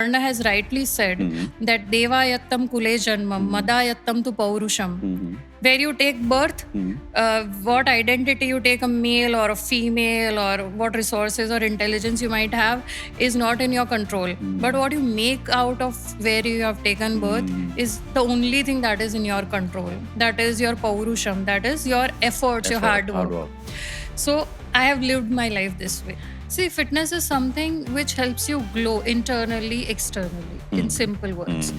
Karna has rightly said that Devayattam Kule Janmam, Madayattam tu Paurusham. Where you take birth, what identity you take, a male or a female, or what resources or intelligence you might have, is not in your control. But what you make out of where you have taken birth is the only thing that is in your control. That is your Paurusham, that is your efforts, your hard work. So I have lived my life this way. See, fitness is something which helps you glow internally, externally, in simple words.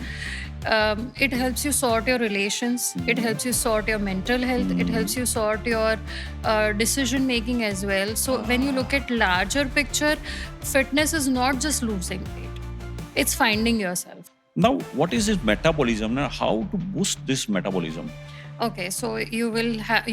It helps you sort your relations. It helps you sort your mental health. It helps you sort your decision making as well. So when you look at larger picture, fitness is not just losing weight. It's finding yourself. Now, what is this metabolism and how to boost this metabolism? Okay, so you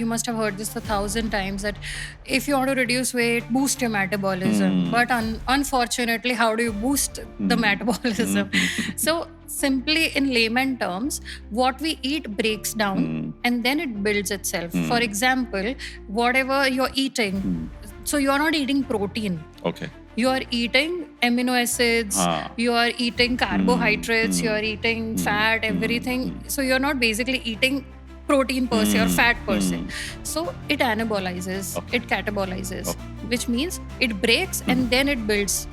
must have heard this 1,000 times that if you want to reduce weight, boost your metabolism. But unfortunately, how do you boost the metabolism? So simply in layman terms, what we eat breaks down and then it builds itself. For example, whatever you're eating, so you're not eating protein. Okay. You are eating amino acids, you are eating carbohydrates, you are eating fat, everything. So you're not basically eating protein per se or fat per se. So it anabolizes, it catabolizes, which means it breaks and then it builds.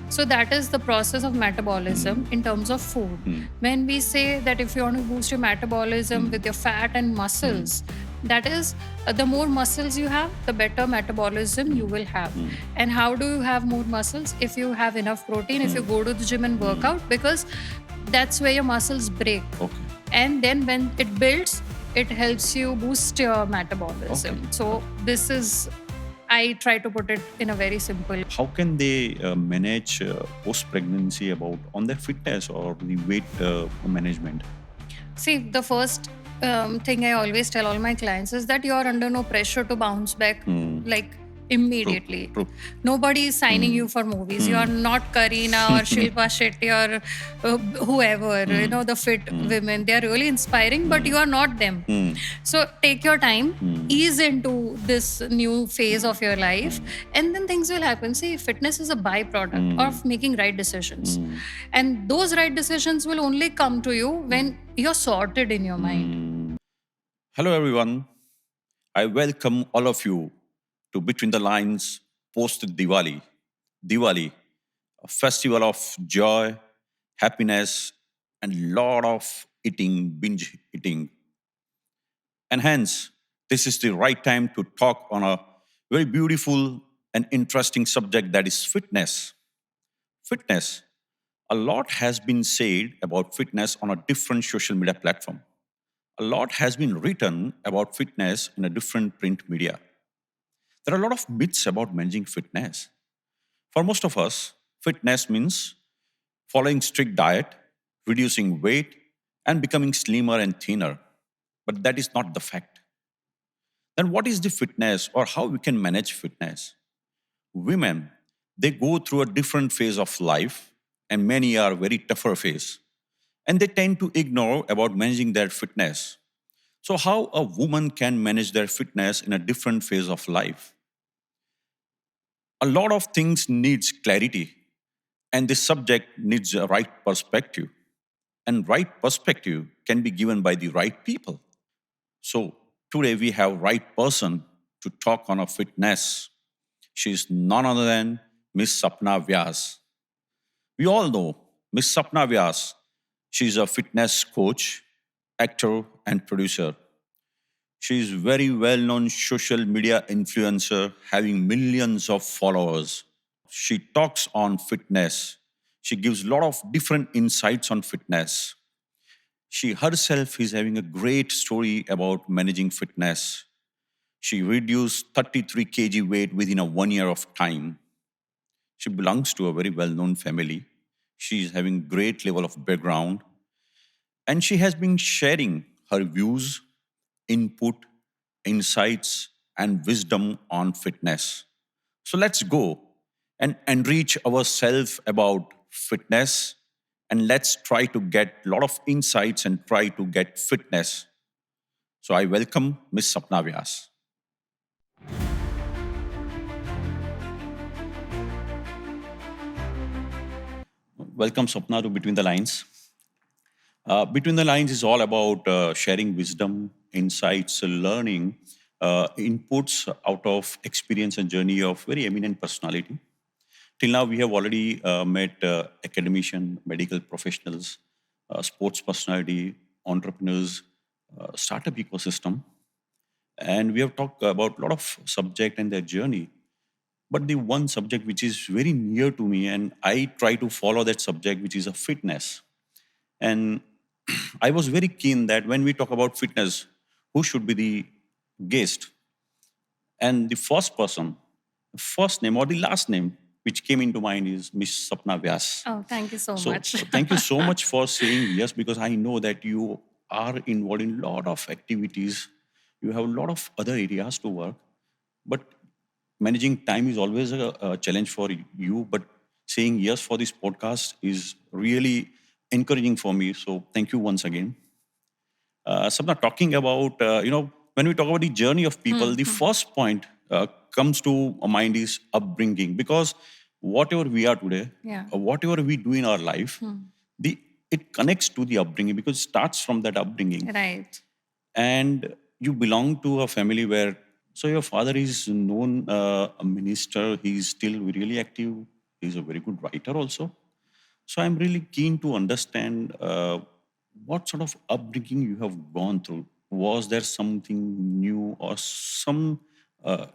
So that is the process of metabolism in terms of food. When we say that if you want to boost your metabolism with your fat and muscles, that is, the more muscles you have, the better metabolism you will have. And how do you have more muscles? If you have enough protein, if you go to the gym and work out, because that's where your muscles break. And then when it builds, it helps you boost your metabolism. So this is, I try to put it in a very simple. How can they manage post-pregnancy on their fitness or the weight management? See, the first thing I always tell all my clients is that you are under no pressure to bounce back like immediately. True. Nobody is signing you for movies. You are not Kareena or Shilpa Shetty or whoever, the fit women. They are really inspiring, but you are not them. So take your time, ease into this new phase of your life, and then things will happen. See, fitness is a byproduct of making right decisions. And those right decisions will only come to you when you're sorted in your mind. Hello, everyone. I welcome all of you to Between the Lines post Diwali. Diwali, a festival of joy, happiness, and lot of binge eating. And hence, this is the right time to talk on a very beautiful and interesting subject, that is fitness. Fitness. A lot has been said about fitness on a different social media platform. A lot has been written about fitness in a different print media. There are a lot of myths about managing fitness. For most of us, fitness means following strict diet, reducing weight, and becoming slimmer and thinner. But that is not the fact. Then what is the fitness, or how we can manage fitness? Women, they go through a different phase of life, and many are very tougher phase. And they tend to ignore about managing their fitness. So how a woman can manage their fitness in a different phase of life? A lot of things needs clarity, and this subject needs a right perspective. And right perspective can be given by the right people. So today we have right person to talk on a fitness. She is none other than Miss Sapna Vyas. We all know Miss Sapna Vyas. She is a fitness coach, actor, and producer. She is very well-known social media influencer, having millions of followers. She talks on fitness. She gives a lot of different insights on fitness. She herself is having a great story about managing fitness. She reduced 33 kg weight within a 1 year of time. She belongs to a very well-known family. She is having great level of background. And she has been sharing her views, input, insights, and wisdom on fitness. So let's go and enrich ourselves about fitness, and let's try to get a lot of insights and try to get fitness. So I welcome Ms. Sapna Vyas. Welcome, Sapna, to Between the Lines. Between the Lines is all about sharing wisdom, insights, learning, inputs out of experience and journey of very eminent personality. Till now, we have already met academician, medical professionals, sports personality, entrepreneurs, startup ecosystem, and we have talked about a lot of subject and their journey. But the one subject which is very near to me, and I try to follow that subject, which is a fitness. And I was very keen that when we talk about fitness, who should be the guest? And the first person, first name or the last name, which came into mind is Miss Sapna Vyas. Oh, thank you so So much. thank you so much for saying yes, because I know that you are involved in a lot of activities. You have a lot of other areas to work, but managing time is always a challenge for you. But saying yes for this podcast is really encouraging for me. So thank you once again. Sapna, talking about, when we talk about the journey of people, the first point comes to mind is upbringing. Because whatever we are today, Yeah. whatever we do in our life, the it connects to the upbringing because it starts from that upbringing. Right. And you belong to a family where, so your father is known a minister. He's still really active. He's a very good writer also. So I'm really keen to understand what sort of upbringing you have gone through. Was there something new or some, uh,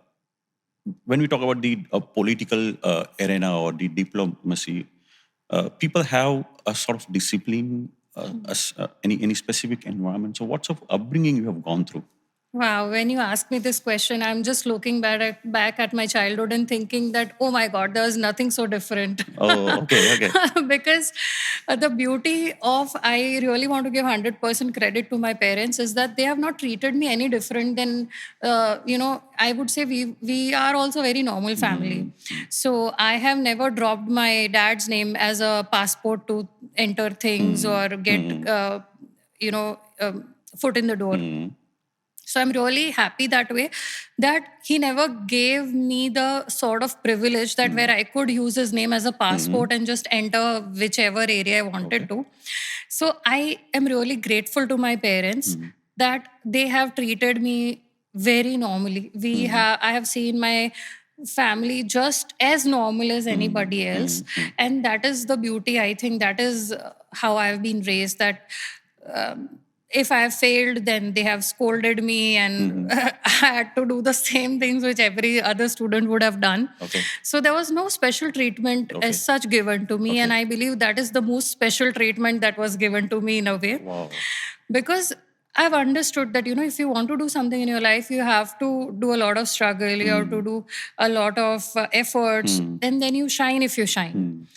when we talk about the political arena or the diplomacy, people have a sort of discipline, any specific environment. So what sort of upbringing you have gone through? Wow, when you ask me this question, I'm just looking back at my childhood and thinking that, oh my God, there was nothing so different. Oh, okay. Because the beauty of, I really want to give 100% credit to my parents, is that they have not treated me any different than, I would say we are also very normal family. So I have never dropped my dad's name as a passport to enter things or get, foot in the door. So I'm really happy that way, that he never gave me the sort of privilege that where I could use his name as a passport and just enter whichever area I wanted to. So I am really grateful to my parents that they have treated me very normally. I have seen my family just as normal as anybody else, and that is the beauty. I think that is how I've been raised, that um, if I have failed, then they have scolded me, and I had to do the same things which every other student would have done. Okay. So there was no special treatment as such given to me, and I believe that is the most special treatment that was given to me in a way. Wow. Because I've understood that, if you want to do something in your life, you have to do a lot of struggle, you have to do a lot of efforts, and then you shine if you shine.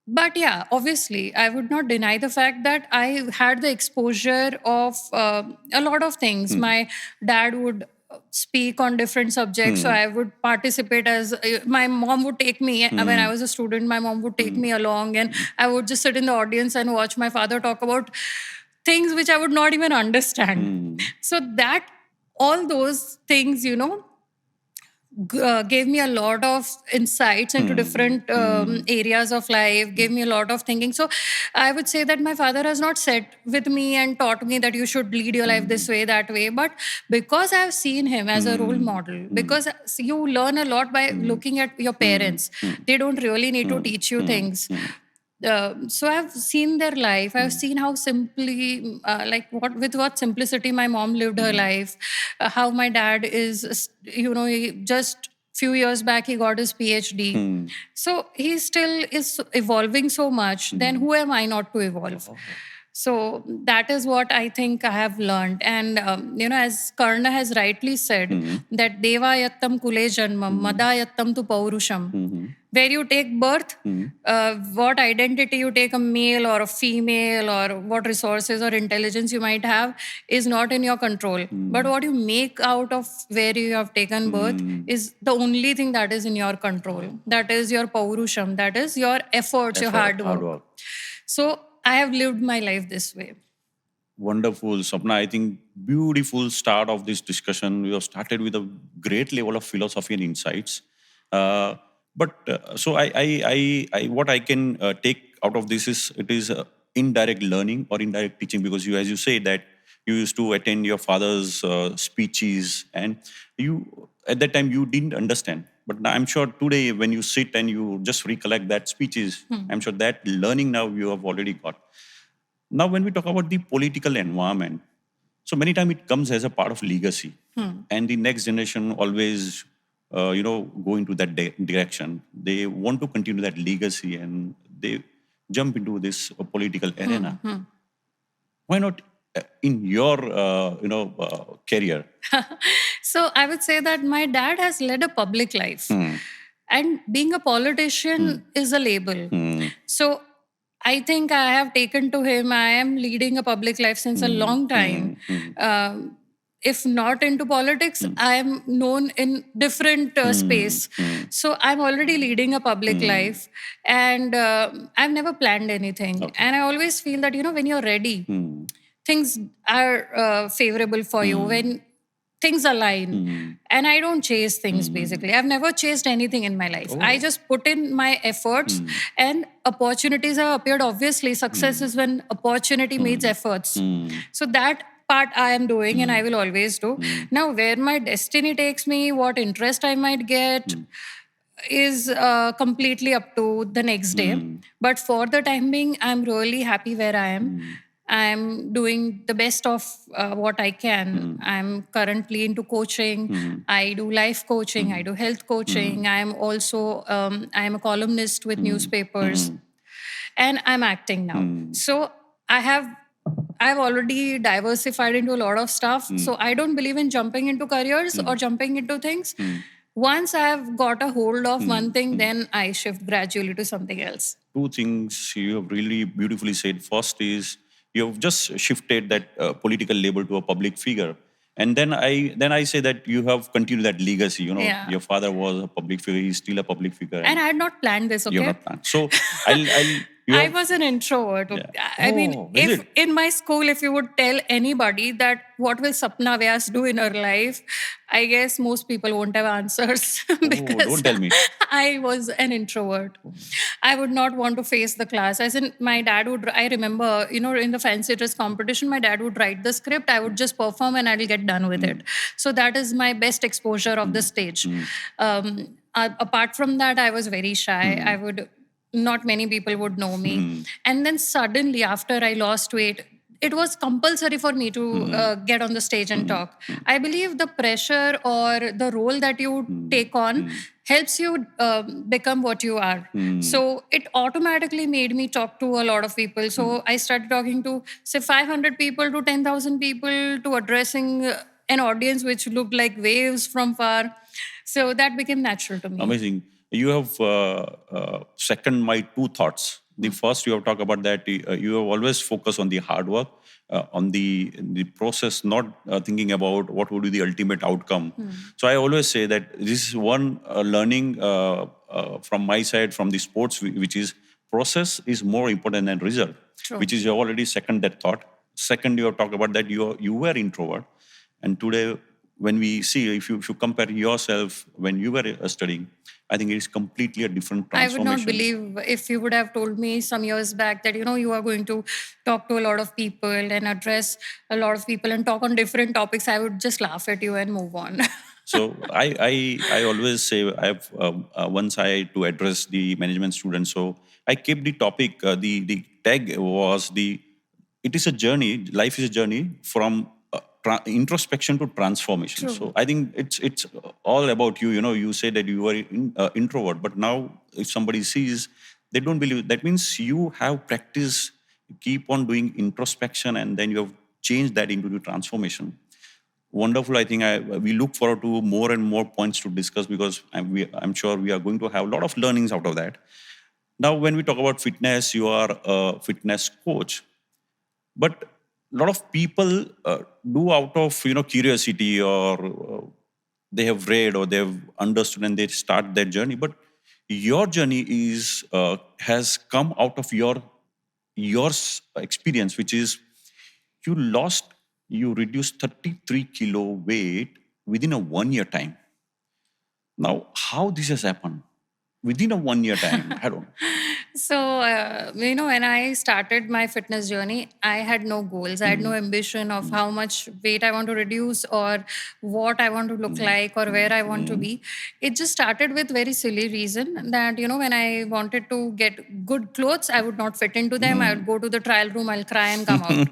But yeah, obviously, I would not deny the fact that I had the exposure of a lot of things. My dad would speak on different subjects, so I would participate as my mom would take me when I was a student. My mom would take me along, and I would just sit in the audience and watch my father talk about things which I would not even understand. So that all those things, gave me a lot of insights into different areas of life, gave me a lot of thinking. So I would say that my father has not sat with me and taught me that you should lead your life this way, that way. But because I've seen him as a role model, because you learn a lot by looking at your parents. They don't really need to teach you things. So I've seen their life. I've seen how simply, with what simplicity my mom lived her life. How my dad is, he just few years back he got his PhD. So he still is evolving so much. Then who am I not to evolve? So that is what I think I have learned. And, as Karna has rightly said, that Devayattam Kule Janmam, Madayattam tu Paurusham. Where you take birth, what identity you take, a male or a female, or what resources or intelligence you might have, is not in your control. But what you make out of where you have taken birth is the only thing that is in your control. That is your Paurusham, that is your efforts, your hard work. So I have lived my life this way. Wonderful, Sapna. I think beautiful start of this discussion. We have started with a great level of philosophy and insights. But what I can take out of this is it is indirect learning or indirect teaching, because you, as you say, that you used to attend your father's speeches, and you at that time you didn't understand. But now I'm sure today when you sit and you just recollect that speeches, I'm sure that learning now you have already got. Now, when we talk about the political environment, so many times it comes as a part of legacy, and the next generation always, go into that direction. They want to continue that legacy, and they jump into this political arena. Why not in your, career? So I would say that my dad has led a public life, and being a politician is a label. So I think I have taken to him. I am leading a public life since a long time. If not into politics, I am known in different space. So I'm already leading a public life, and I've never planned anything. And I always feel that when you're ready, things are favorable for you. When things align, and I don't chase things. Basically, I've never chased anything in my life. I just put in my efforts, and opportunities have appeared. Obviously, success is when opportunity meets efforts. So that part I am doing, and I will always do. Now, where my destiny takes me, what interest I might get, is completely up to the next day. But for the time being, I'm really happy where I am. I'm doing the best of what I can. I'm currently into coaching. I do life coaching. I do health coaching. I'm also I'm a columnist with newspapers, and I'm acting now. So I have I've already diversified into a lot of stuff. So I don't believe in jumping into careers or jumping into things. Once I've got a hold of one thing, then I shift gradually to something else. Two things you have really beautifully said. First is you have just shifted that political label to a public figure, and then I say that you have continued that legacy. Yeah. Your father was a public figure; he's still a public figure, And I had not planned this, you're okay? not planned. So I'll you I have, was an introvert. Yeah. I mean, Is if it? in my school, if you would tell anybody that what will Sapna Vyas do in her life, I guess most people won't have answers because don't tell me. I was an introvert. I would not want to face the class. As in, my dad would, I remember, in the fancy dress competition, my dad would write the script. I would just perform and I'll get done with it. So that is my best exposure of the stage. Apart from that, I was very shy. I would not many people would know me. And then suddenly, after I lost weight, it was compulsory for me to get on the stage and talk. I believe the pressure or the role that you take on helps you become what you are. So it automatically made me talk to a lot of people. So I started talking to, say, 500 people to 10,000 people, to addressing an audience which looked like waves from far. So that became natural to me. Amazing. You have second my two thoughts. The first, you have talked about that you have always focused on the hard work, on the process, not thinking about what would be the ultimate outcome. So I always say that this is one learning from my side from the sports, which is process is more important than result. True. Which is you already second that thought. Second, you have talked about that you were introvert, and today when we see, if you compare yourself when you were studying, I think it is completely a different I would transformation. not believe if you would have told me some years back that you are going to talk to a lot of people and address a lot of people and talk on different topics. I would just laugh at you and move on. So I always say I have once I had to address the management students. So I kept the topic. The tag was the it is a journey. Life is a journey from introspection to transformation. True. So I think it's all about you. You say that you were introvert, but now if somebody sees, they don't believe. That means you have practiced, keep on doing introspection, and then you have changed that into the transformation. Wonderful. I think we look forward to more and more points to discuss, because I'm sure we are going to have a lot of learnings out of that. Now, when we talk about fitness, you are a fitness coach, but a lot of people do out of curiosity, or they have read or they have understood and they start their journey. But your journey is has come out of your experience, which is you reduced 33 kilo weight within a 1 year time. Now, how this has happened? within a 1 year time? I don't. So, when I started my fitness journey, I had no goals. I had no ambition of how much weight I want to reduce or what I want to look like or where I want to be. It just started with very silly reason that, when I wanted to get good clothes, I would not fit into them. I would go to the trial room, I'll cry and come out.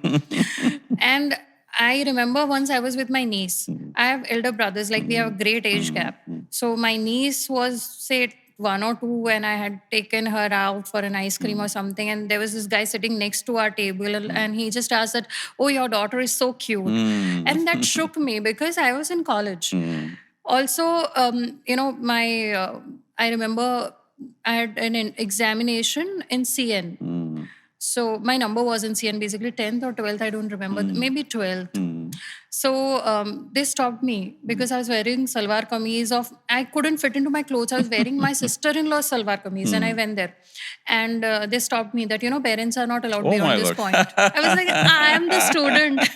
And I remember once I was with my niece. I have elder brothers, like we have a great age gap. So my niece was, say, 1 or 2, and I had taken her out for an ice cream or something. And there was this guy sitting next to our table, and he just asked that, "Oh, your daughter is so cute." And that shook me because I was in college. Also, I remember I had an examination in CN. So my number was in CN, basically 10th or 12th, I don't remember, maybe 12th. So they stopped me because I was wearing salwar kameez I couldn't fit into my clothes. I was wearing my sister-in-law's salwar kameez and I went there. And they stopped me that, parents are not allowed Oh beyond my this God. point. I was like, I am the student.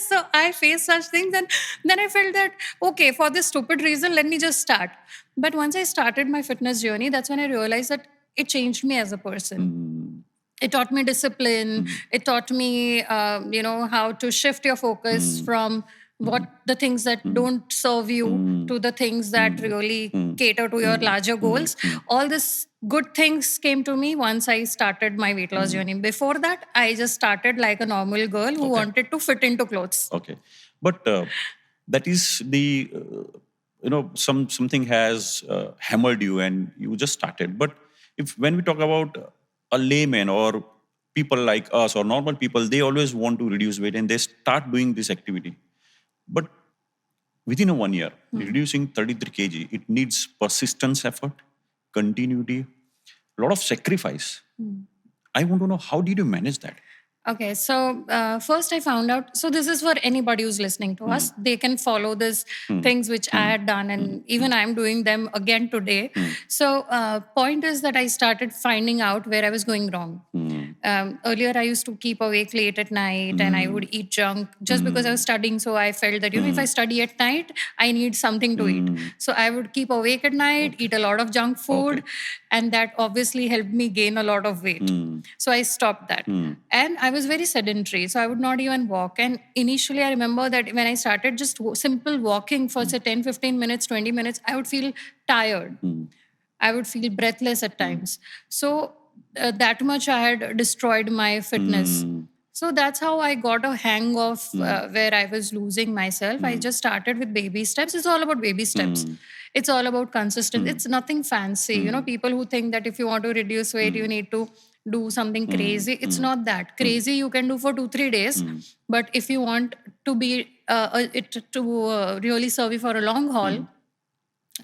So I faced such things. And then I felt that, okay, for this stupid reason, let me just start. But once I started my fitness journey, that's when I realized that it changed me as a person. It taught me discipline. It taught me, how to shift your focus from the things that don't serve you to the things that really cater to your larger goals. All these good things came to me once I started my weight loss journey. Before that, I just started like a normal girl who wanted to fit into clothes. Okay, but that is the something has hammered you and you just started. But if when we talk about a layman or people like us or normal people, they always want to reduce weight and they start doing this activity. But within a 1 year, reducing 33 kg, it needs persistence, effort, continuity, a lot of sacrifice. I want to know, how did you manage that? Okay, so first I found out. So this is for anybody who's listening to us. They can follow these things which I had done, and even I'm doing them again today. So point is that I started finding out where I was going wrong. Earlier, I used to keep awake late at night, and I would eat junk just because I was studying. So I felt that if I study at night, I need something to eat. So I would keep awake at night, eat a lot of junk food, and that obviously helped me gain a lot of weight. So I stopped that, and I was very sedentary. So I would not even walk. And initially, I remember that when I started just simple walking for say 10, 15 minutes, 20 minutes, I would feel tired. I would feel breathless at times. So that much I had destroyed my fitness. So that's how I got a hang of where I was losing myself. I just started with baby steps. It's all about baby steps. It's all about consistency. It's nothing fancy. People who think that if you want to reduce weight, you need to do something crazy. It's not that. Crazy you can do for 2-3 days. But if you want to be it to really serve you for a long haul,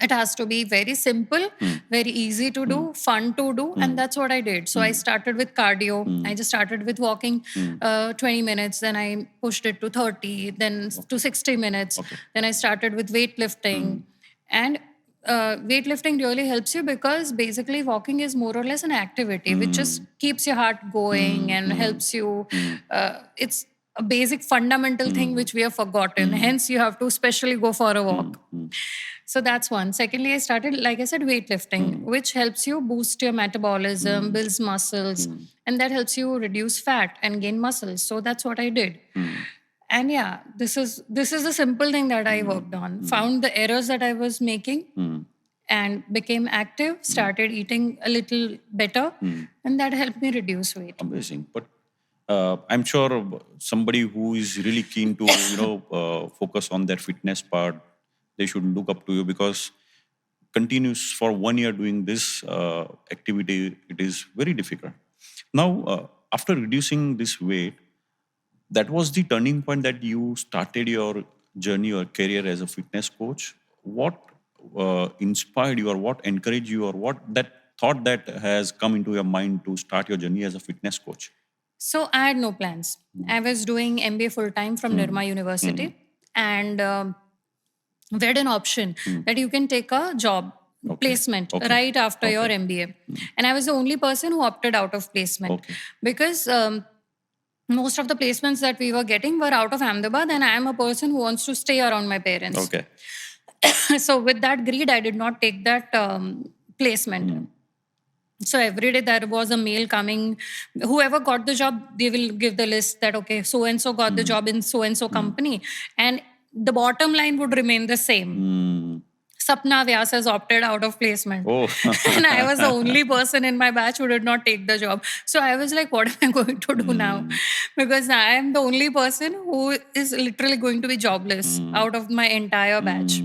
it has to be very simple, very easy to do, fun to do. And that's what I did. So I started with cardio. I just started with walking 20 minutes. Then I pushed it to 30, then to 60 minutes. Then I started with weightlifting. And weightlifting really helps you because basically walking is more or less an activity which just keeps your heart going and helps you. It's a basic fundamental thing which we have forgotten. Hence, you have to specially go for a walk. So that's one. Secondly, I started, like I said, weightlifting, which helps you boost your metabolism, builds muscles, and that helps you reduce fat and gain muscles. So that's what I did. And yeah, this is a simple thing that I worked on. Found the errors that I was making and became active, started eating a little better, and that helped me reduce weight. Amazing. But I'm sure somebody who is really keen to focus on their fitness part, they should look up to you, because continuous for 1 year doing this activity, it is very difficult. Now, after reducing this weight, that was the turning point that you started your journey or career as a fitness coach. What inspired you, or what encouraged you, or what that thought that has come into your mind to start your journey as a fitness coach? So I had no plans. I was doing MBA full time from Nirma University, and we had an option that you can take a job placement right after your MBA. And I was the only person who opted out of placement because most of the placements that we were getting were out of Ahmedabad, and I am a person who wants to stay around my parents. So with that greed, I did not take that placement. So every day there was a mail coming. Whoever got the job, they will give the list that, okay, so and so got the job in so and so company. And the bottom line would remain the same. Sapna Vyas has opted out of placement. Oh. And I was the only person in my batch who did not take the job. So I was like, what am I going to do now? Because I am the only person who is literally going to be jobless out of my entire batch.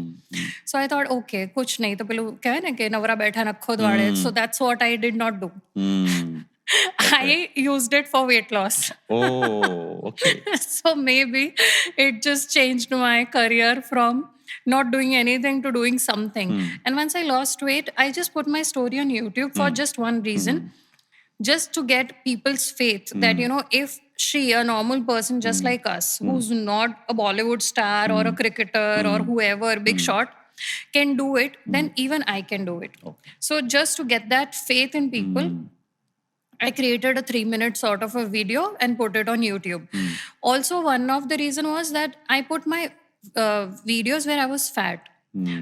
So I thought, okay, kuch nahi. To pelu kehvaay na ke navra baitha nakho dwade. So that's what I did not do. I used it for weight loss. Oh, okay. So maybe it just changed my career from not doing anything to doing something. And once I lost weight, I just put my story on YouTube for just one reason, just to get people's faith that, if she, a normal person just like us, who's not a Bollywood star or a cricketer or whoever, big shot, can do it, then even I can do it. So just to get that faith in people, I created a 3-minute sort of a video and put it on YouTube. Also, one of the reason was that I put my videos where I was fat.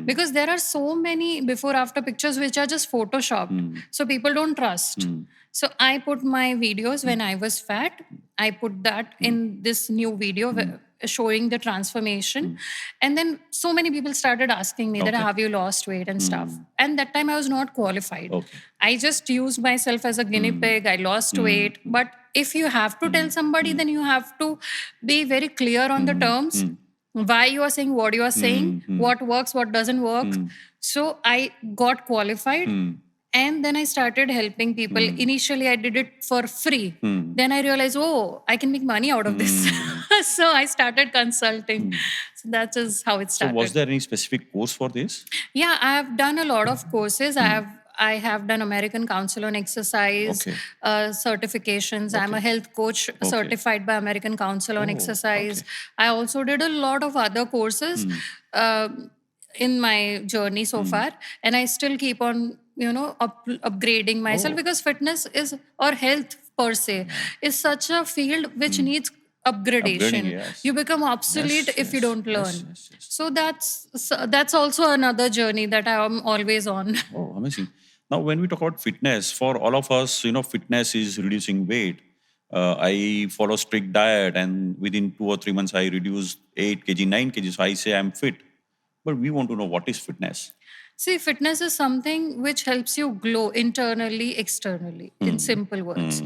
Because there are so many before after pictures which are just photoshopped. So people don't trust. So I put my videos when I was fat. I put that in this new video showing the transformation. And then so many people started asking me that, have you lost weight and stuff? And that time I was not qualified. I just used myself as a guinea pig. I lost weight. But if you have to tell somebody, then you have to be very clear on the terms. Why you are saying what you are saying, what works, what doesn't work. So I got qualified. And then I started helping people. Initially, I did it for free. Then I realized, I can make money out of this. So I started consulting. So that is how it started. So was there any specific course for this? Yeah, I have done a lot of courses. I have done American Council on Exercise certifications. I'm a health coach certified by American Council on Exercise. I also did a lot of other courses in my journey so far. And I still keep on, upgrading myself because fitness is, or health per se, is such a field which needs upgradation. Yes. You become obsolete if you don't learn. So that's also another journey that I am always on. Oh, amazing. Now, when we talk about fitness, for all of us, fitness is reducing weight. I follow strict diet, and within 2 or 3 months, I reduced 8 kg, 9 kg. So I say I'm fit. But we want to know, what is fitness? See, fitness is something which helps you glow internally, externally, in simple words.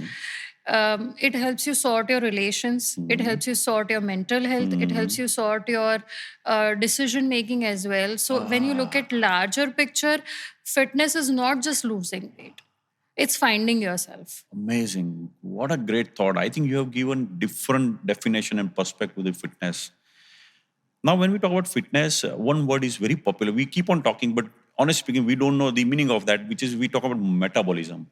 It helps you sort your relations. It helps you sort your mental health. It helps you sort your decision making as well. So when you look at larger picture, fitness is not just losing weight. It's finding yourself. Amazing. What a great thought. I think you have given different definition and perspective of fitness. Now, when we talk about fitness, one word is very popular. We keep on talking, but honestly speaking, we don't know the meaning of that, which is we talk about metabolism.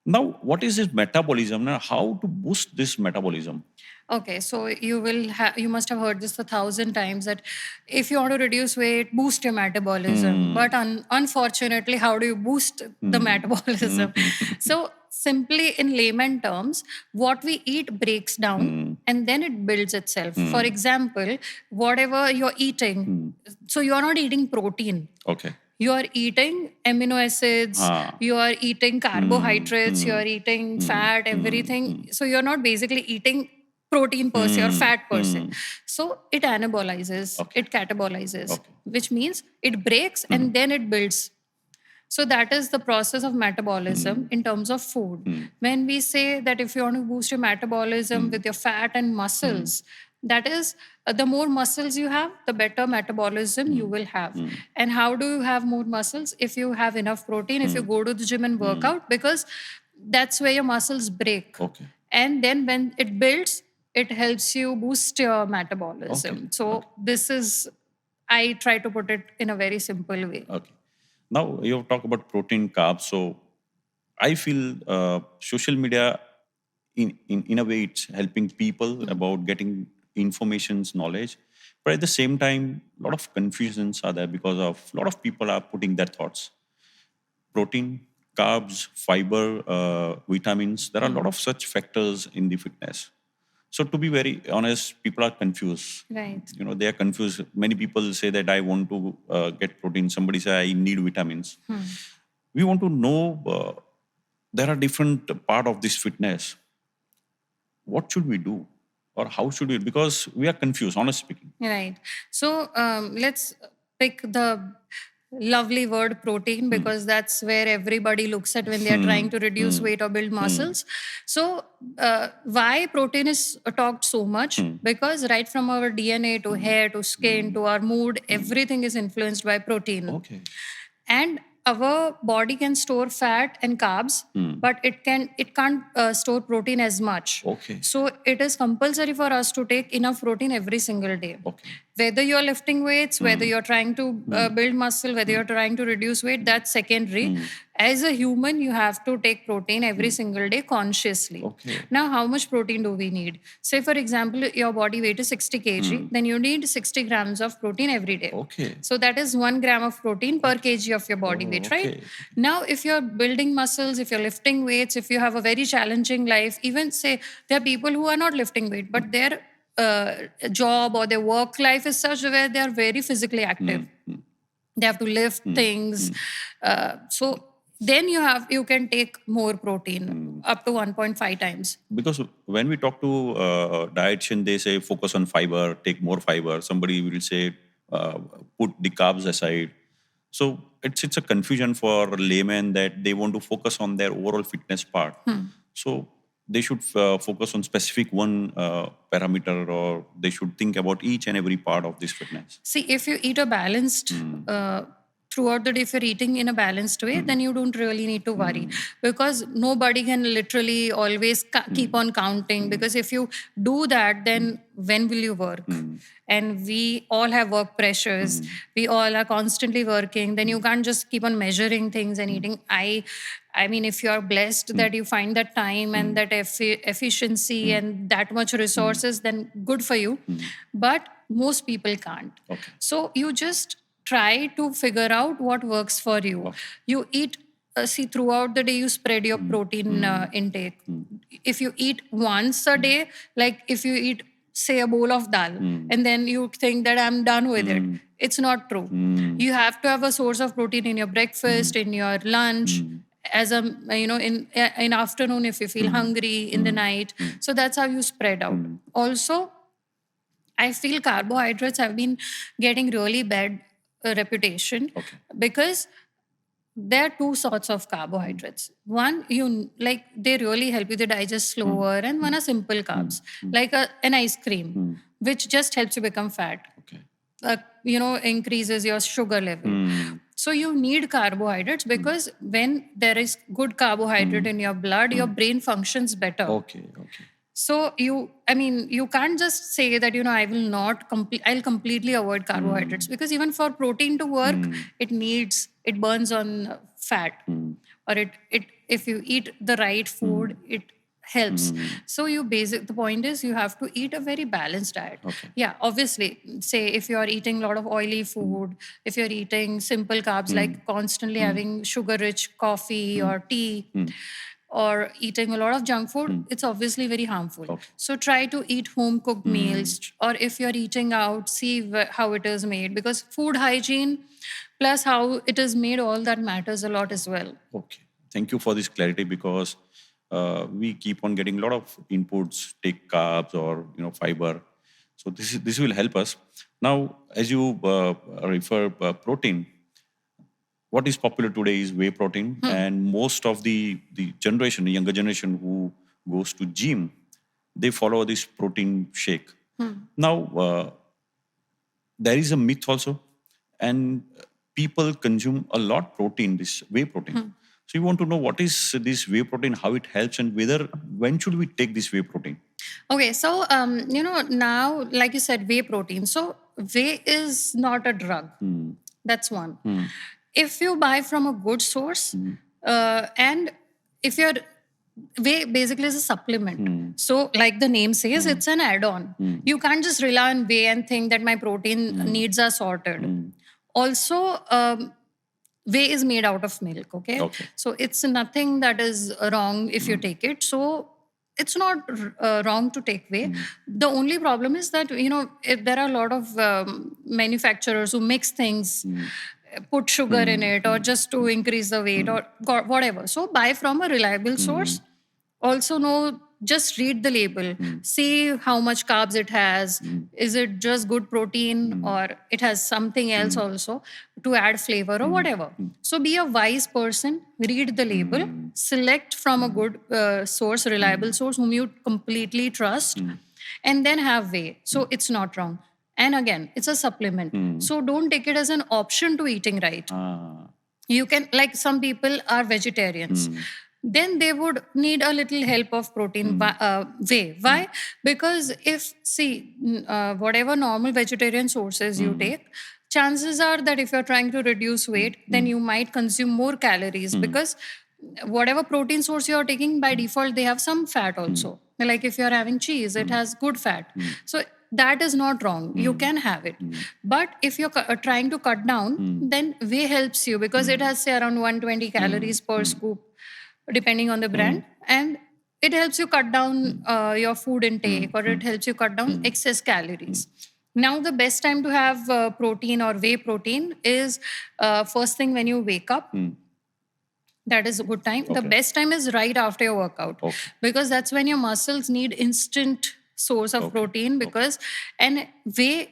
Now, what is this metabolism? Now, how to boost this metabolism? Okay, so you must have heard this 1,000 times that if you want to reduce weight, boost your metabolism. But unfortunately, how do you boost the metabolism? So simply in layman terms, what we eat breaks down and then it builds itself. For example, whatever you're eating, so you're not eating protein. Okay. You are eating amino acids, you are eating carbohydrates, you are eating fat, everything. So you're not basically eating protein per se or fat per se. So it anabolizes, it catabolizes, which means it breaks and then it builds. So that is the process of metabolism in terms of food. When we say that if you want to boost your metabolism with your fat and muscles, that is, the more muscles you have, the better metabolism you will have. And how do you have more muscles? If you have enough protein, if you go to the gym and work out, because that's where your muscles break. And then when it builds, it helps you boost your metabolism. So this is, I try to put it in a very simple way. Now, you have talked about protein, carbs. So I feel social media, in a way, it's helping people about getting informations, knowledge. But at the same time, a lot of confusions are there because of a lot of people are putting their thoughts. Protein, carbs, fiber, vitamins, there are a lot of such factors in the fitness. So to be very honest, people are confused. Right. They are confused. Many people say that I want to get protein. Somebody say I need vitamins. we want to know there are different part of this fitness. What should we do, or how should we? Because we are confused, honestly speaking. Right. So let's pick the lovely word protein, because that's where everybody looks at when they are trying to reduce weight or build muscles. So why protein is talked so much? Because right from our DNA to hair to skin to our mood, everything is influenced by protein. Okay. And our body can store fat and carbs, but it can't store protein as much. Okay. So it is compulsory for us to take enough protein every single day. Okay. Whether you're lifting weights, whether you're trying to build muscle, whether you're trying to reduce weight, that's secondary. As a human, you have to take protein every single day consciously. Okay. Now, how much protein do we need? Say, for example, your body weight is 60 kg, then you need 60 grams of protein every day. Okay. So that is 1 gram of protein per kg of your body weight, right? Okay. Now, if you're building muscles, if you're lifting weights, if you have a very challenging life, even say there are people who are not lifting weight, but their job or their work life is such where they are very physically active. They have to lift things. So then you can take more protein, up to 1.5 times. Because when we talk to dietitian, they say focus on fiber, take more fiber. Somebody will say put the carbs aside. So it's a confusion for laymen that they want to focus on their overall fitness part. So they should focus on specific one parameter, or they should think about each and every part of this fitness. See, if you eat a balanced throughout the day, if you're eating in a balanced way, then you don't really need to worry, because nobody can literally always keep on counting, because if you do that, then when will you work? And we all have work pressures. We all are constantly working. Then you can't just keep on measuring things and eating. I mean, if you are blessed that you find that time and that efficiency and that much resources, then good for you. But most people can't. Okay. So you just try to figure out what works for you. Okay. You eat, see, throughout the day, you spread your protein intake. If you eat once a day, like if you eat, say, a bowl of dal, and then you think that I'm done with it, it's not true. You have to have a source of protein in your breakfast, in your lunch, as a, in afternoon if you feel hungry, in the night. So that's how you spread out. Also, I feel carbohydrates have been getting really bad reputation, because there are two sorts of carbohydrates. One, they really help you to digest slower, and one are simple carbs, like an ice cream, which just helps you become fat. Okay. Increases your sugar level. So you need carbohydrates, because when there is good carbohydrate in your blood, your brain functions better. Okay. So you can't just say that, I will not I'll completely avoid carbohydrates, because even for protein to work, it burns on fat, or if you eat the right food, it helps. So the point is you have to eat a very balanced diet. Okay. Yeah, obviously, say if you are eating a lot of oily food, if you're eating simple carbs, like constantly having sugar-rich coffee or tea, or eating a lot of junk food, it's obviously very harmful. Okay. So try to eat home-cooked meals, or if you're eating out, see how it is made, because food hygiene plus how it is made, all that matters a lot as well. Okay. Thank you for this clarity, because we keep on getting a lot of inputs, take carbs or fiber. So this will help us. Now, as you refer protein, what is popular today is whey protein, and most of the younger generation who goes to gym, they follow this protein shake. Now, there is a myth also, and people consume a lot protein, this whey protein. So you want to know what is this whey protein, how it helps, and when should we take this whey protein? Okay, so now, like you said, whey protein. So whey is not a drug. That's one. If you buy from a good source, and if you're whey basically is a supplement. So like the name says, it's an add-on. You can't just rely on whey and think that my protein needs are sorted. Also, whey is made out of milk, okay? So it's nothing that is wrong if you take it. So it's not wrong to take whey. The only problem is that, if there are a lot of manufacturers who mix things, put sugar in it or just to increase the weight or whatever. So buy from a reliable source. Also know, just read the label, see how much carbs it has. Is it just good protein or it has something else also to add flavor or whatever? So be a wise person, read the label, select from a good source, reliable source whom you completely trust, and then have whey. So it's not wrong. And again, it's a supplement. So don't take it as an option to eating right. You can, like some people are vegetarians, then they would need a little help of protein whey. Why? Because if, see, whatever normal vegetarian sources you take, chances are that if you're trying to reduce weight, then you might consume more calories, because whatever protein source you're taking, by default they have some fat also. Like if you're having cheese, it has good fat. So that is not wrong, you can have it. But if you're trying to cut down, then whey helps you, because it has, say, around 120 calories per scoop depending on the brand, and it helps you cut down your food intake, or it helps you cut down excess calories. Now the best time to have protein or whey protein is first thing when you wake up. That is a good time. The best time is right after your workout, because that's when your muscles need instant source of protein, because and whey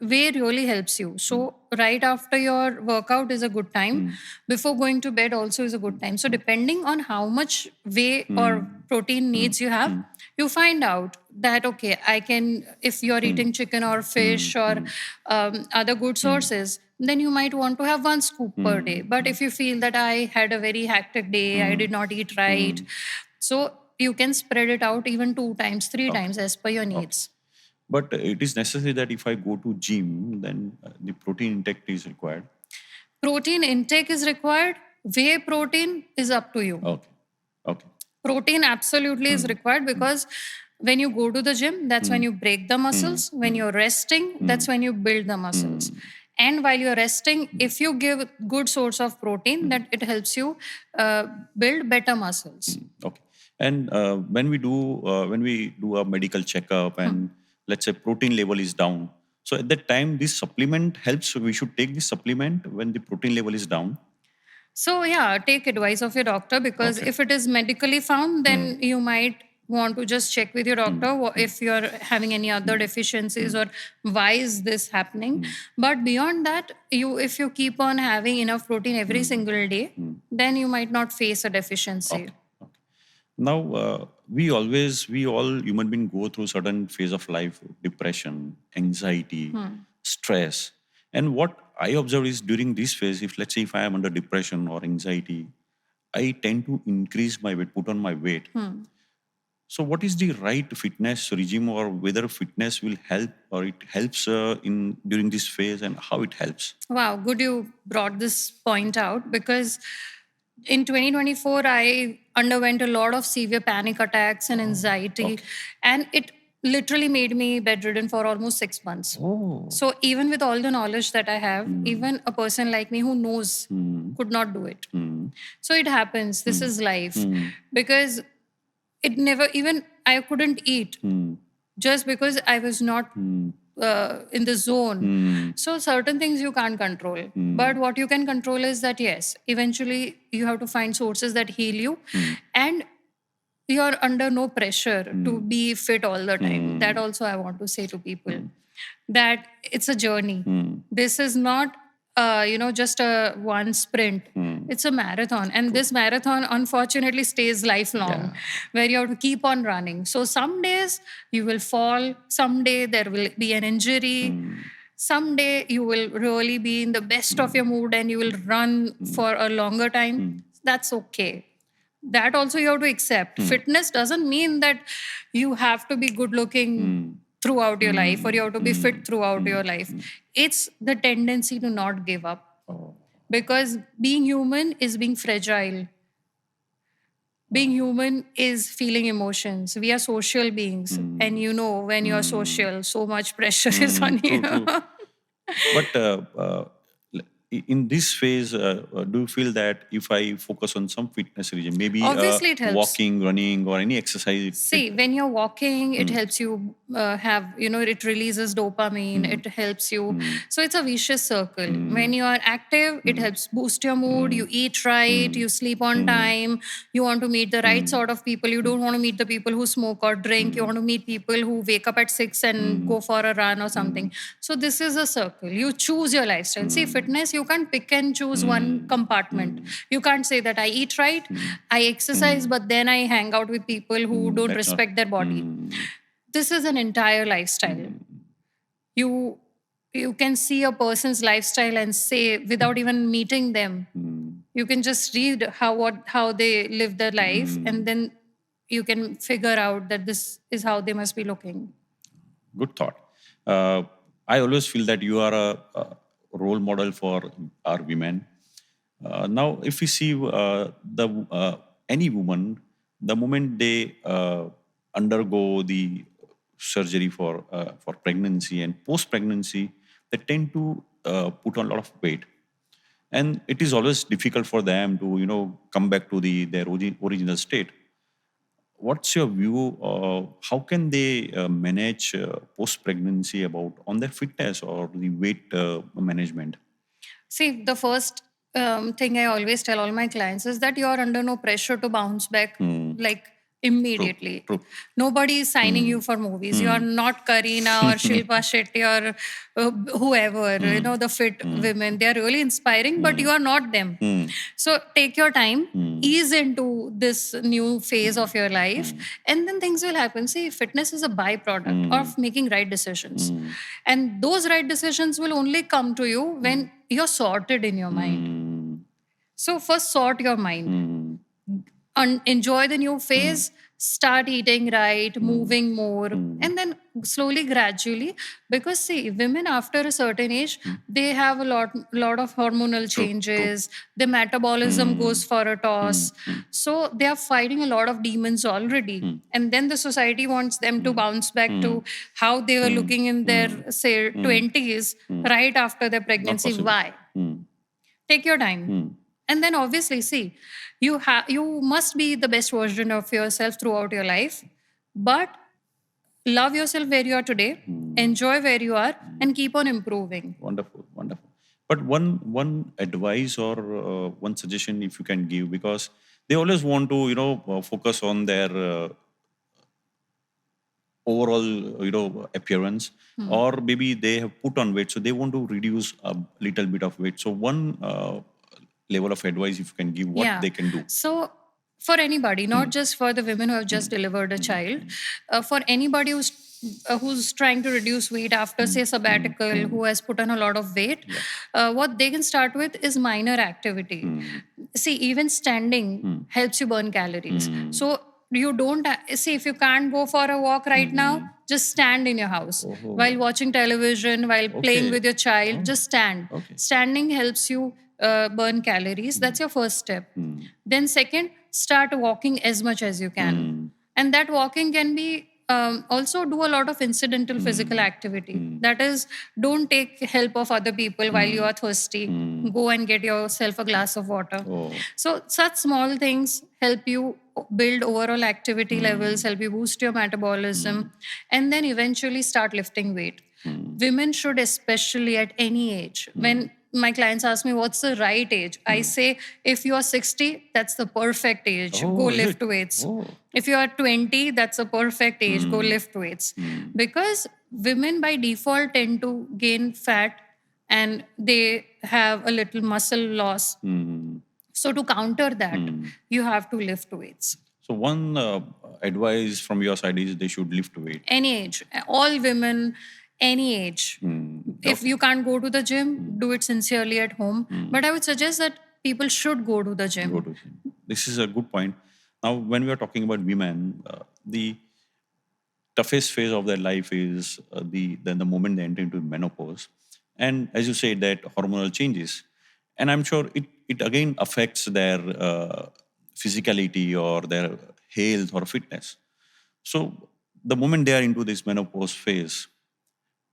really helps you. So right after your workout is a good time. Before going to bed also is a good time. So depending on how much whey or protein needs you have, you find out that, okay, I can, if you're eating chicken or fish or other good sources, then you might want to have 1 scoop per day. But if you feel that I had a very hectic day, I did not eat right, so you can spread it out even 2 times, 3 times as per your needs. But it is necessary that if I go to gym, then the protein intake is required. Protein intake is required. Whey protein is up to you. Okay. Protein absolutely is required, because when you go to the gym, that's when you break the muscles. When you're resting, that's when you build the muscles. And while you're resting, if you give good source of protein, that it helps you build better muscles. Okay. And when we do a medical checkup and let's say protein level is down, so at that time this supplement helps. We should take this supplement when the protein level is down. So yeah, take advice of your doctor, because if it is medically found, then you might want to just check with your doctor if you're having any other deficiencies or why is this happening. But beyond that, if you keep on having enough protein every single day, then you might not face a deficiency. Now, we all human beings go through certain phase of life, depression, anxiety, stress. And what I observe is during this phase, if let's say if I am under depression or anxiety, I tend to increase my weight, put on my weight. So what is the right fitness regime, or whether fitness will help or it helps during this phase, and how it helps? Wow, good you brought this point out, because in 2024, I underwent a lot of severe panic attacks and anxiety, and it literally made me bedridden for almost 6 months. So even with all the knowledge that I have, even a person like me who knows could not do it. So it happens. This is life. Because it never, even I couldn't eat just because I was not in the zone. So certain things you can't control. But what you can control is that, yes, eventually you have to find sources that heal you. And you're under no pressure to be fit all the time. That also I want to say to people, that it's a journey. This is not just a one sprint. It's a marathon, and this marathon unfortunately stays lifelong, where you have to keep on running. So some days you will fall, someday there will be an injury, someday you will really be in the best of your mood and you will run for a longer time. That's okay. That also you have to accept. Fitness doesn't mean that you have to be good looking throughout your life, or you have to be fit throughout your life. It's the tendency to not give up. Because being human is being fragile. Being human is feeling emotions. We are social beings. And when you're social, so much pressure is on you. True. But in this phase, do you feel that if I focus on some fitness regime, maybe Obviously it helps. walking, running, or any exercise? See, when you're walking, it helps you have, it releases dopamine, it helps you. So it's a vicious circle. When you are active, it helps boost your mood, you eat right, you sleep on time, you want to meet the right sort of people, you don't want to meet the people who smoke or drink, you want to meet people who wake up at 6 and go for a run or something. So this is a circle. You choose your lifestyle. See, fitness, you can't pick and choose one compartment. You can't say that I eat right, I exercise, but then I hang out with people who don't That's not- respect their body. This is an entire lifestyle. You can see a person's lifestyle and say, without even meeting them, you can just read how they live their life, and then you can figure out that this is how they must be looking. Good thought. I always feel that you are a role model for our women. Now, if we see the any woman, the moment they undergo the surgery for pregnancy and post pregnancy, they tend to put on a lot of weight, and it is always difficult for them to come back to their original state. What's your view? How can they manage post pregnancy about on their fitness or the weight management? See, the first thing I always tell all my clients is that you are under no pressure to bounce back like immediately. True. Nobody is signing you for movies. You are not Kareena or Shilpa Shetty or whoever, the fit women. They are really inspiring, but you are not them. So take your time, ease into this new phase of your life, and then things will happen. See, fitness is a byproduct of making right decisions. And those right decisions will only come to you when you're sorted in your mind. So first sort your mind. Enjoy the new phase, start eating right, moving more, and then slowly, gradually, because see, women after a certain age, they have a lot of hormonal changes, their metabolism goes for a toss, so they are fighting a lot of demons already, and then the society wants them to bounce back to how they were looking in their, say, 20s, right after their pregnancy. possible. Why? Take your time. And then obviously, see, you must be the best version of yourself throughout your life, but love yourself where you are today, enjoy where you are, and keep on improving. Wonderful. But one advice or one suggestion, if you can give, because they always want to focus on their overall appearance, or maybe they have put on weight, so they want to reduce a little bit of weight. So one level of advice, if you can give, what they can do. So for anybody, not just for the women who have just delivered a child, for anybody who's trying to reduce weight after, say, sabbatical, who has put on a lot of weight, what they can start with is minor activity. See, even standing helps you burn calories. So you don't see, if you can't go for a walk right now, just stand in your house while watching television, while playing with your child. Just stand. Standing helps you burn calories. That's your first step. Then second, start walking as much as you can, and that walking can be also do a lot of incidental physical activity. That is, don't take help of other people while you are thirsty. Go and get yourself a glass of water. So such small things help you build overall activity levels, help you boost your metabolism, and then eventually start lifting weight. Women should, especially at any age, when my clients ask me what's the right age, I say, if you are 60, that's the perfect age. Go lift weights. If you are 20, that's a perfect age. Go lift weights. Because women by default tend to gain fat and they have a little muscle loss. So to counter that, you have to lift weights. So one advice from your side is they should lift weight. Any age, all women, any age. If you can't go to the gym, do it sincerely at home. But I would suggest that people should go to the gym. This is a good point. Now, when we are talking about women, the toughest phase of their life is the moment they enter into menopause, and as you say, that hormonal changes, and I'm sure it again affects their physicality or their health or fitness. So the moment they are into this menopause phase,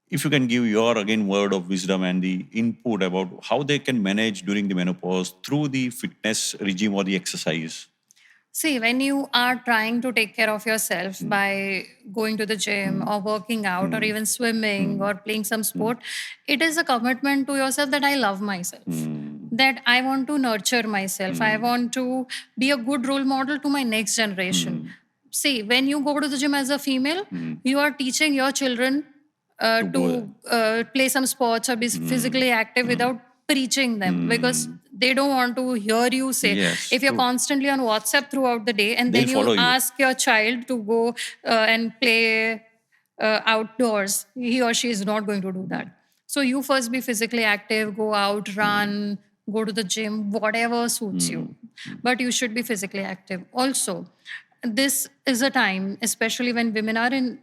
if you can give your again word of wisdom and the input about how they can manage during the menopause through the fitness regime or the exercise. See, when you are trying to take care of yourself by going to the gym or working out or even swimming or playing some sport, it is a commitment to yourself that I love myself, that I want to nurture myself. I want to be a good role model to my next generation. See, when you go to the gym as a female, you are teaching your children go to play some sports or be physically active without preaching them, because they don't want to hear you say. Yes, If you're true. constantly on WhatsApp throughout the day and They'll then you follow you. ask your child to go and play outdoors, he or she is not going to do that. So you first be physically active, go out, run, go to the gym, whatever suits you. But you should be physically active. Also, this is a time, especially when women are in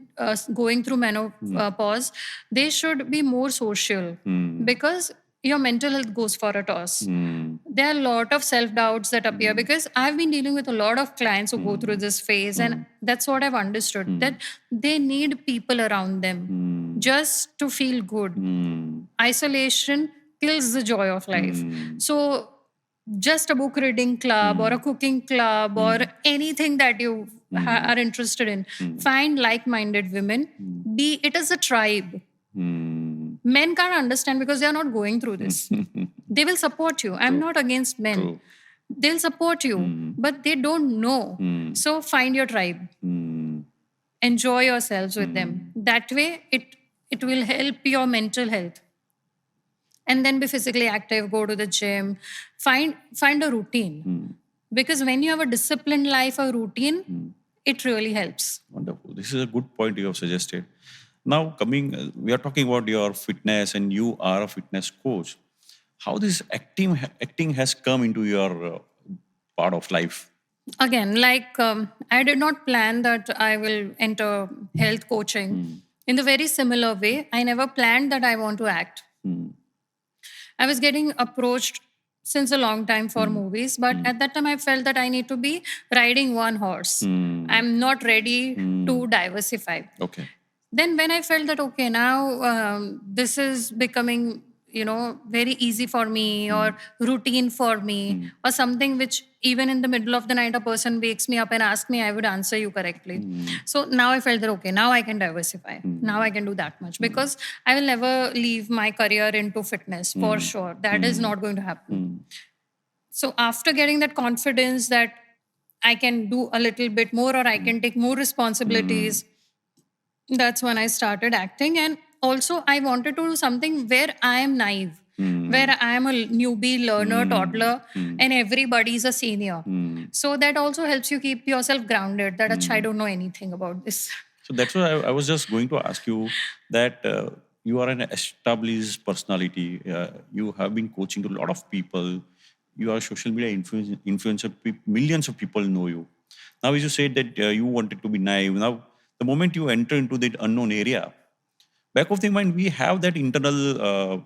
going through menopause, they should be more social, because your mental health goes for a toss. There are a lot of self doubts that appear, because I've been dealing with a lot of clients who go through this phase, and that's what I've understood, that they need people around them just to feel good. Isolation kills the joy of life. So just a book reading club or a cooking club or anything that you are interested in, find like-minded women. Be it as a tribe. Men can't understand because they are not going through this. They will support you. I'm not against men. True. They'll support you, but they don't know. So find your tribe. Enjoy yourselves with them. That way, it will help your mental health. And then be physically active, go to the gym, find a routine. Because when you have a disciplined life, a routine, it really helps. Wonderful. This is a good point you have suggested. Now, we are talking about your fitness, and you are a fitness coach. How this acting has come into your part of life? Again, like I did not plan that I will enter health coaching. In the very similar way, I never planned that I want to act. I was getting approached since a long time for movies, but at that time I felt that I need to be riding one horse. I'm not ready to diversify. Okay. Then when I felt that, okay, now this is becoming, very easy for me or routine for me, or something which even in the middle of the night a person wakes me up and asks me, I would answer you correctly. So now I felt that, okay, now I can diversify. Now I can do that much, because I will never leave my career into fitness for sure. That is not going to happen. So after getting that confidence that I can do a little bit more or I can take more responsibilities, that's when I started acting. And also, I wanted to do something where I am naive, where I am a newbie learner, toddler, and everybody's a senior. So that also helps you keep yourself grounded, that "Achha, I don't know anything about this." So that's why I was just going to ask you that you are an established personality. You have been coaching to a lot of people. You are a social media influencer. Millions of people know you. Now, as you said that you wanted to be naive. Now, the moment you enter into that unknown area, back of the mind, we have that internal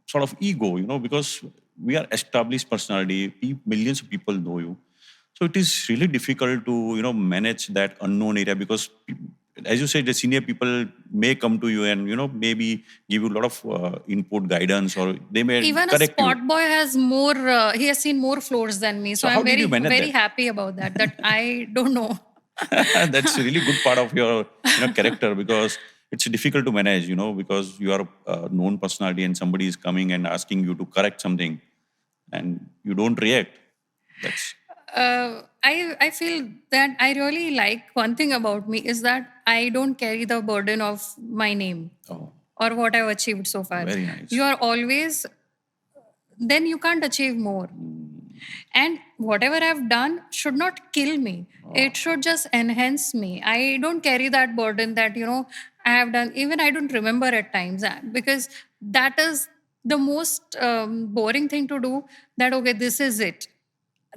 sort of ego, because we are established personality. Millions of people know you. So it is really difficult to, manage that unknown area, because as you said, the senior people may come to you and, maybe give you a lot of input, guidance, or they may Even a correct you. spot boy has more, he has seen more floors than me. So how I'm did you very, manage very that? happy about that I don't know. That's a really good part of your character, because it's difficult to manage, because you are a known personality and somebody is coming and asking you to correct something and you don't react. That's I feel that I really like one thing about me is that I don't carry the burden of my name oh, or what I've achieved so far. very nice. You are always, then you can't achieve more. And whatever I've done should not kill me. It should just enhance me. I don't carry that burden that, I have done. Even I don't remember at times, because that is the most boring thing to do, that, okay, this is it.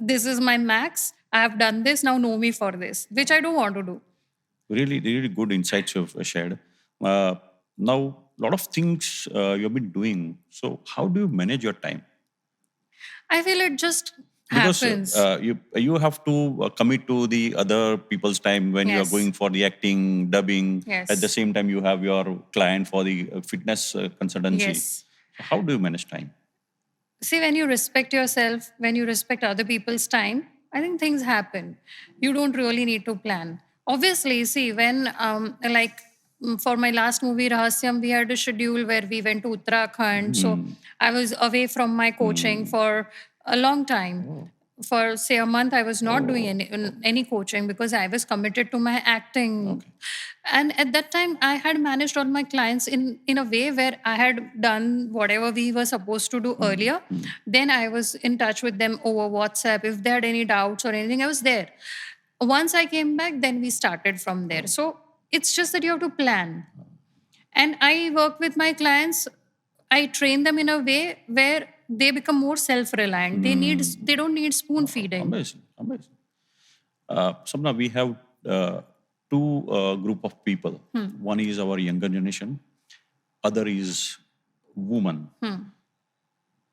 This is my max. I have done this. Now know me for this, which I don't want to do. Really, really good insights you've shared. Now, a lot of things you have been doing. So, how do you manage your time? I feel it just Because happens. you have to commit to the other people's time when you are Yes. going for the acting, dubbing. Yes. At the same time, you have your client for the fitness consultancy. Yes. How do you manage time? See, when you respect yourself, when you respect other people's time, I think things happen. You don't really need to plan. Obviously, see, when for my last movie Rahasyam, we had a schedule where we went to Uttarakhand. So I was away from my coaching for a long time. For say a month, I was not doing any coaching because I was committed to my acting. And at that time, I had managed all my clients in a way where I had done whatever we were supposed to do earlier. Then I was in touch with them over WhatsApp. If they had any doubts or anything, I was there. Once I came back, then we started from there. So it's just that you have to plan. And I work with my clients. I train them in a way where they become more self-reliant. They don't need spoon feeding. Amazing, amazing. Sapna, we have two group of people. One is our younger generation, other is woman.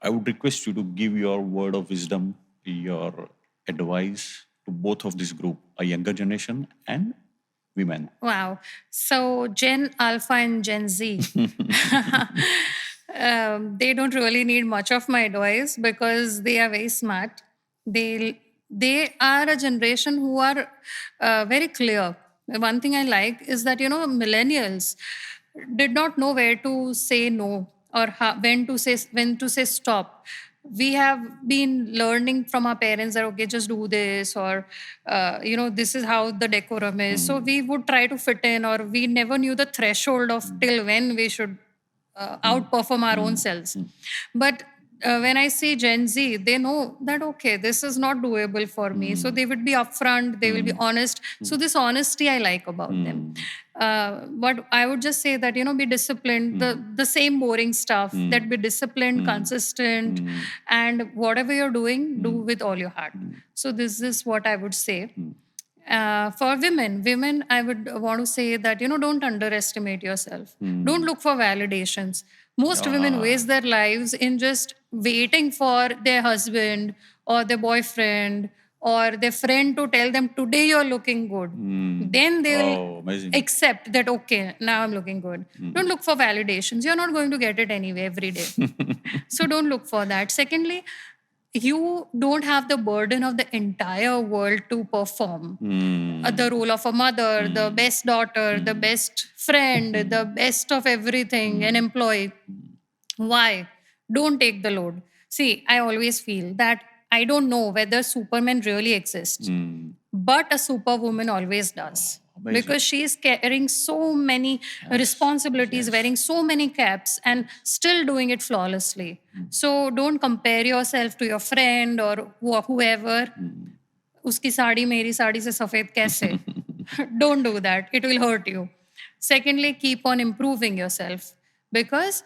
I would request you to give your word of wisdom, your advice to both of this group, a younger generation and women. Wow. So Gen Alpha and Gen Z, they don't really need much of my advice because they are very smart. They are a generation who are very clear. One thing I like is that millennials did not know where to say no or when to say stop. We have been learning from our parents that okay, just do this, or this is how the decorum is. So we would try to fit in, or we never knew the threshold of till when we should outperform our own selves. But when I see Gen Z, they know that okay, this is not doable for me. So they would be upfront, they will be honest. So this honesty I like about them. But I would just say that be disciplined. The same boring stuff. That be disciplined, consistent, and whatever you're doing, do with all your heart. So this is what I would say. For women, I would want to say that don't underestimate yourself. Don't look for validations. Most women waste their lives in just waiting for their husband or their boyfriend or their friend to tell them today you're looking good. Then they will Amazing. accept that okay, now I'm looking good. Don't look for validations. You're not going to get it anyway every day. So don't look for that. Secondly, you don't have the burden of the entire world to perform. The role of a mother, the best daughter, the best friend, the best of everything, an employee. Why? Don't take the load. See, I always feel that I don't know whether Superman really exists, but a superwoman always does. Amazing. Because she is carrying so many responsibilities, wearing so many caps, and still doing it flawlessly. So don't compare yourself to your friend or whoever. Uski sari मेरी साड़ी से सफेद कैसे? Don't do that. It will hurt you. Secondly, keep on improving yourself because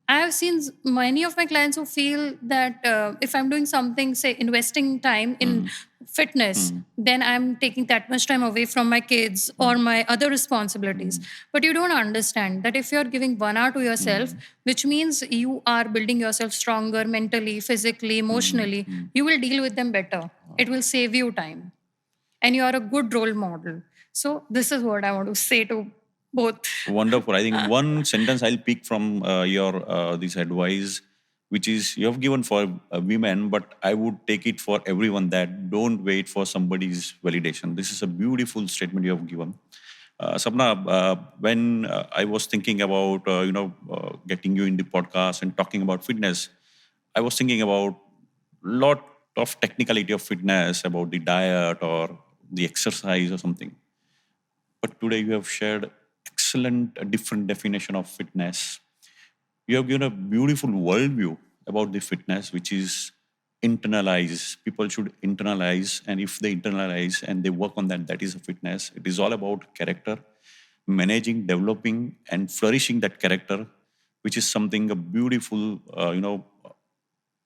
I have seen many of my clients who feel that if I'm doing something, say investing time in fitness, then I'm taking that much time away from my kids or my other responsibilities. But you don't understand that if you're giving 1 hour to yourself, which means you are building yourself stronger mentally, physically, emotionally, you will deal with them better. It will save you time. And you are a good role model. So this is what I want to say to both. Wonderful. I think one sentence I'll pick from your this advice, which is you have given for women, but I would take it for everyone that don't wait for somebody's validation. This is a beautiful statement you have given. Sapna, when I was thinking about getting you in the podcast and talking about fitness, I was thinking about lot of technicality of fitness, about the diet or the exercise or something. But today you have shared excellent different definition of fitness. You have given a beautiful worldview about the fitness, which is internalize. People should internalize, and if they internalize and they work on that, that is a fitness. It is all about character, managing, developing, and flourishing that character, which is something a beautiful,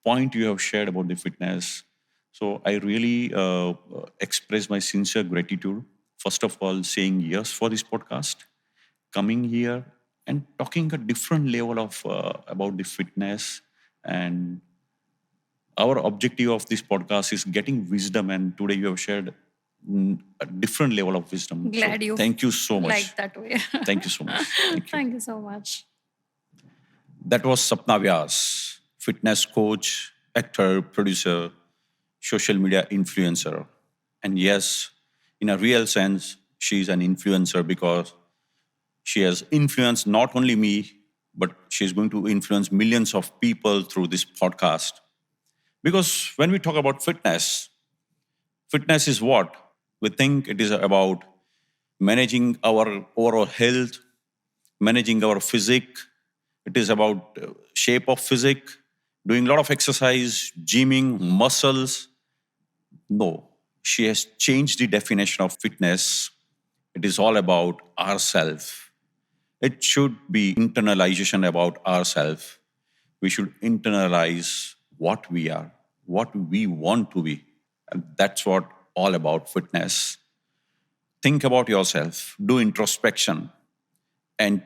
point you have shared about the fitness. So I really express my sincere gratitude. First of all, saying yes for this podcast, coming here and talking a different level of about the fitness. And our objective of this podcast is getting wisdom, and today you have shared a different level of wisdom. Glad you thank you so much. like that way. Thank you so much. Thank you. Thank you so much. That was Sapna Vyas, fitness coach, actor, producer, social media influencer. And yes, in a real sense, she's an influencer because she has influenced not only me, but she's going to influence millions of people through this podcast. Because when we talk about fitness, fitness is what? We think it is about managing our overall health, managing our physique. It is about shape of physique, doing a lot of exercise, gymming, muscles. No, she has changed the definition of fitness. It is all about ourself. It should be internalization about ourselves. We should internalize what we are, what we want to be. And that's what all about fitness. Think about yourself, do introspection, and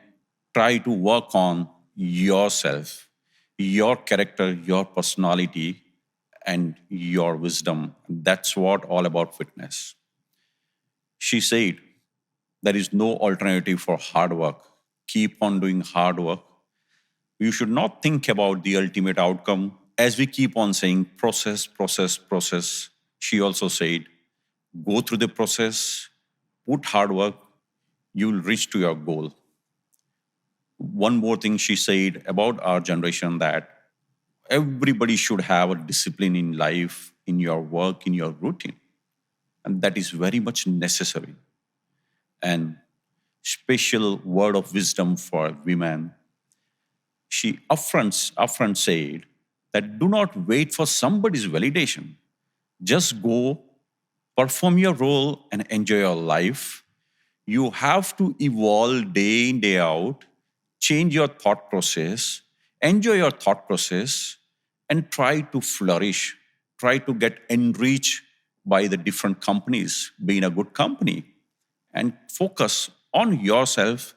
try to work on yourself, your character, your personality, and your wisdom. That's what all about fitness. She said, there is no alternative for hard work. Keep on doing hard work. You should not think about the ultimate outcome. As we keep on saying, process, process, process, she also said, go through the process, put hard work, you'll reach to your goal. One more thing she said about our generation, that everybody should have a discipline in life, in your work, in your routine. And that is very much necessary. And special word of wisdom for women, she upfront said that do not wait for somebody's validation. Just go, perform your role, and enjoy your life. You have to evolve day in, day out, change your thought process, enjoy your thought process, and try to flourish, try to get enriched by the different companies, be in a good company, and focus on yourself.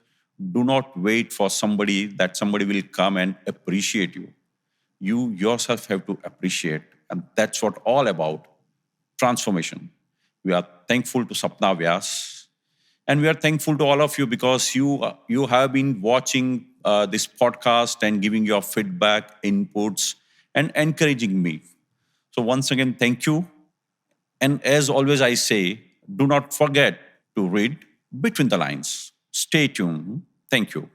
Do not wait for somebody that somebody will come and appreciate you. You yourself have to appreciate, and that's what all about transformation. We are thankful to Sapna Vyas, and we are thankful to all of you because you have been watching this podcast and giving your feedback, inputs, and encouraging me. So once again, thank you. And as always, I say, do not forget to read between the lines. Stay tuned. Thank you.